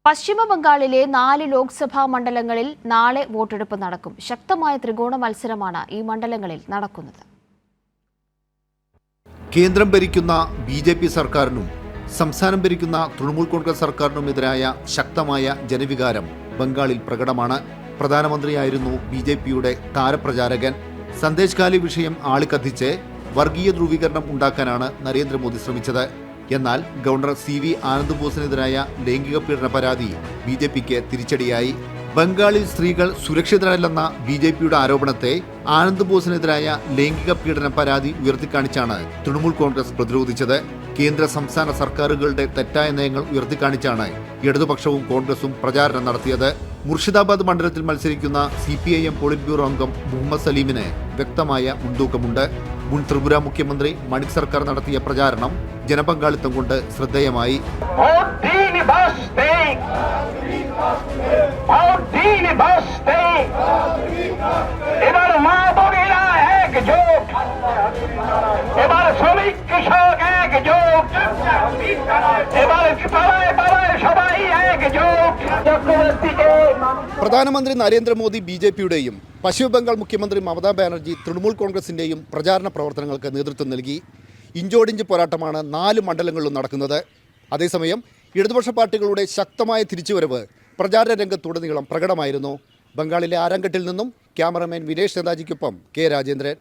പശ്ചിമ ബംഗാളിലെ 4 ലോക്സഭാ മണ്ഡലങ്ങളിൽ നാളെ വോട്ടെടുപ്പ് നടക്കും. ശക്തമായ ത്രികോണ മത്സരമാണ് ഈ മണ്ഡലങ്ങളിൽ നടക്കുന്നത്. കേന്ദ്രം ഭരിക്കുന്ന ബി.ജെ.പി. സർക്കാരിനും സംസ്ഥാനം ഭരിക്കുന്ന തൃണമൂൽ കോൺഗ്രസ് സർക്കാരിനുമെതിരായ ശക്തമായ ജനവികാരം ബംഗാളിൽ പ്രകടമാണ്. പ്രധാനമന്ത്രിയായിരുന്നു ബി.ജെ.പിയുടെ താരപ്രചാരകൻ. സന്ദേശ് ഖാലി വിഷയം ആളിക്കത്തിച്ച് വർഗീയ ധ്രുവീകരണം ഉണ്ടാക്കാനാണ് നരേന്ദ്രമോദി ശ്രമിച്ചത്. എന്നാൽ ഗവർണർ സി.വി. ആനന്ദ് ബോസിനെതിരായ ലൈംഗിക പീഡന പരാതി ബി.ജെ.പിക്ക് തിരിച്ചടിയായി. ബംഗാളിൽ സ്ത്രീകൾ സുരക്ഷിതരല്ലെന്ന ബി.ജെ.പിയുടെ ആരോപണത്തെ ആനന്ദ് ബോസിനെതിരായ ലൈംഗിക പീഡന പരാതി ഉയർത്തിക്കാണിച്ചാണ് തൃണമൂൽ കോൺഗ്രസ് പ്രതിരോധിച്ചത്. കേന്ദ്ര സംസ്ഥാന സർക്കാരുകളുടെ തെറ്റായ നയങ്ങൾ ഉയർത്തിക്കാണിച്ചാണ് ഇടതുപക്ഷവും കോൺഗ്രസും പ്രചാരണം നടത്തിയത്. മുർഷിദാബാദ് മണ്ഡലത്തിൽ മത്സരിക്കുന്ന CPIM പോളിറ്റ് ബ്യൂറോ അംഗം മുഹമ്മദ് സലീമിന് വ്യക്തമായ മുൻതൂക്കമുണ്ട്. മുൻ ത്രിപുര മുഖ്യമന്ത്രി മണിക് സർക്കാർ നടത്തിയ പ്രചാരണം ജനപങ്കാളിത്തം കൊണ്ട് ശ്രദ്ധേയമായി. പ്രധാനമന്ത്രി നരേന്ദ്രമോദി ബി.ജെ.പിയുടെയും പശ്ചിമബംഗാൾ മുഖ്യമന്ത്രി മമതാ ബാനർജി തൃണമൂൽ കോൺഗ്രസിന്റെയും പ്രചാരണ പ്രവർത്തനങ്ങൾക്ക് നേതൃത്വം നൽകി. ഇഞ്ചോടിഞ്ച് പോരാട്ടമാണ് 4 മണ്ഡലങ്ങളിലും നടക്കുന്നത്. അതേസമയം ഇടതുപക്ഷ പാർട്ടികളുടെ ശക്തമായ തിരിച്ചുവരവ് പ്രചാരണ രംഗത്തുടനീളം പ്രകടമായിരുന്നു. ബംഗാളിലെ ആരംഗട്ടിൽ നിന്നും ക്യാമറമാൻ വിനേഷ് നേതാജിക്കൊപ്പം കെ രാജേന്ദ്രൻ.